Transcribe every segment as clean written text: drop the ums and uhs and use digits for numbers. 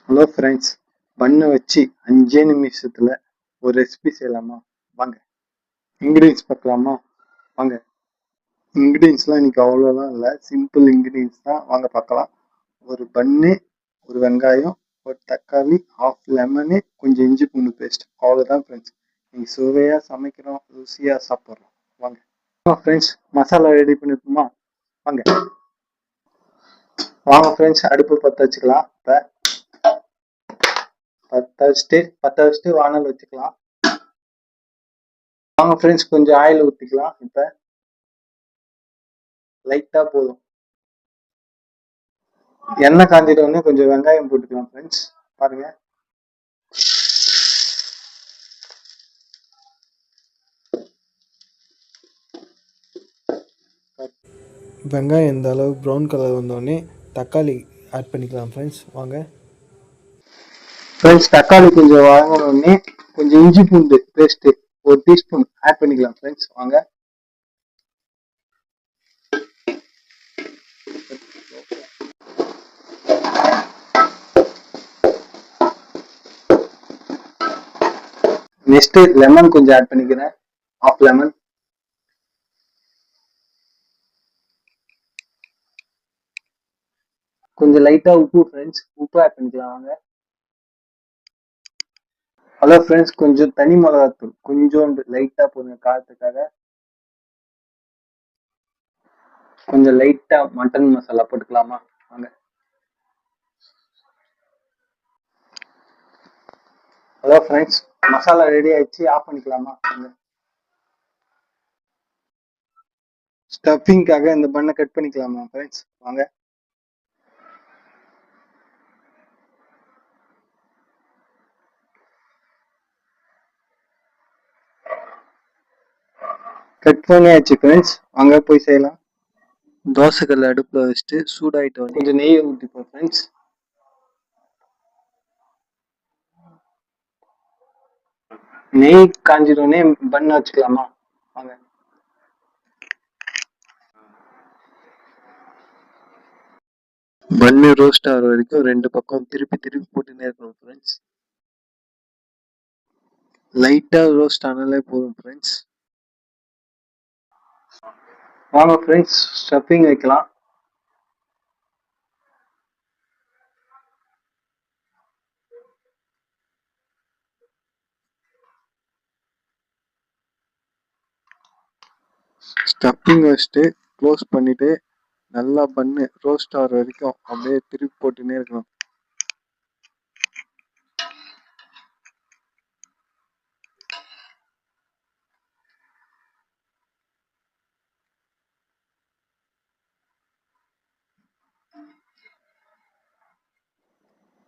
Hello friends, பண்ணை வச்சு 5 நிமிஷத்துல ஒரு ரெசிபி செய்யலாமா? வாங்க. இன்கிரீடியன்ஸ் பார்க்கலாமா? வாங்க. இன்கிரீடியன்ஸ்லாம் இன்னைக்கு அவ்வளோலாம் இல்லை, சிம்பிள் இன்கிரீடியன்ஸ் தான். வாங்க பார்க்கலாம். ஒரு பன்னு, ஒரு வெங்காயம், ஒரு தக்காளி, ஹாஃப் லெமனு, கொஞ்சம் இஞ்சி பூண்டு பேஸ்ட், அவ்வளோதான் ஃப்ரெண்ட்ஸ். இன்னைக்கு சுவையாக சமைக்கிறோம், ருசியாக சாப்பிட்றோம். வாங்க. ஃப்ரெண்ட்ஸ், மசாலா ரெடி பண்ணிப்போமா? வாங்க. வாங்க ஃப்ரெண்ட்ஸ், அடுப்பு பற்ற வச்சுக்கலாம். இப்போ பற்ற வச்சுட்டு வானல் வச்சுக்கலாம். வாங்க ஃப்ரெண்ட்ஸ், கொஞ்சம் ஆயில் ஊற்றிக்கலாம். இப்போ லைட்டாக போதும். எண்ணெய் காஞ்சிட்டோடனே கொஞ்சம் வெங்காயம் போட்டுக்கலாம் ஃப்ரெண்ட்ஸ். பாருங்க. வெங்காயம் இந்த அளவு ப்ரௌன் கலர் வந்தோடனே தக்காளி ஆட் பண்ணிக்கலாம் ஃப்ரெண்ட்ஸ். வாங்க ஃப்ரெண்ட்ஸ், தக்காளி கொஞ்சம் வதங்கினோடனே கொஞ்சம் இஞ்சி பூண்டு பேஸ்ட்டு 1 டீஸ்பூன் ஆட் பண்ணிக்கலாம் ஃப்ரெண்ட்ஸ். வாங்க. நெக்ஸ்ட் லெமன் கொஞ்சம் ஆட் பண்ணிக்கிறேன், ஹாஃப் லெமன். கொஞ்சம் லைட்டா உப்பு ஃப்ரெண்ட்ஸ், உப்பு ஆட் பண்ணிக்கலாம். வாங்க. ஹலோ ஃப்ரெண்ட்ஸ், கொஞ்சம் தனி மிளகாத்தூள் கொஞ்சோண்டு லைட்டா போடுங்க காரத்துக்காக. கொஞ்சம் லைட்டா மட்டன் மசாலா போட்டுக்கலாமா? வாங்க. ஹலோ ஃப்ரெண்ட்ஸ், மசாலா ரெடி ஆயிடுச்சு, ஆஃப் பண்ணிக்கலாமா? வாங்க. ஸ்டஃபிங்காக இந்த பண்ணை கட் பண்ணிக்கலாமா ஃப்ரெண்ட்ஸ்? வாங்க. கட் பண்ணியாச்சு ஃப்ரெண்ட்ஸ். வாங்க போய் செய்யலாம். தோசைக்கல் அடுப்புல வச்சுட்டு சூடாயிட்டோம், கொஞ்சம் நெய் ஊற்றிப்போம் ஃப்ரெண்ட்ஸ். நெய் காஞ்சிட்டோடனே பண்ண வச்சுக்கலாமா? வாங்க. பண்ணு ரோஸ்ட் ஆகிற வரைக்கும் 2 பக்கம் திருப்பி திருப்பி போட்டுன்னே இருக்கணும் ஃப்ரெண்ட்ஸ். லைட்டா ரோஸ்ட் ஆனாலே போதும் ஃப்ரெண்ட்ஸ். வாங்க ஃப்ரெண்ட்ஸ், ஸ்டஃபிங் வைக்கலாம். ஸ்டஃபிங் வச்சுட்டு க்ளோஸ் பண்ணிட்டு நல்லா பண்ணு ரோஸ்ட் ஆகிற வரைக்கும் அப்படியே திருப்பி போட்டுன்னே இருக்கணும்.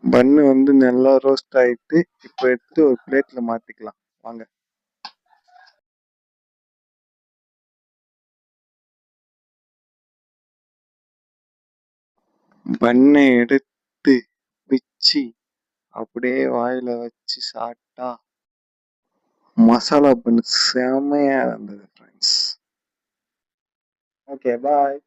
பண்ணு வந்து நல்லா ரோஸ்ட் ஆயிட்டு இப்போ எடுத்து ஒரு பிளேட்ல மாத்திக்கலாம். வாங்க. பண்ணை எடுத்து பிச்சு அப்படியே வாயில வச்சு சாப்பிட்டா மசாலா பண்ணு செமையா இருந்தது ஃப்ரெண்ட்ஸ். ஓகே, பாய்.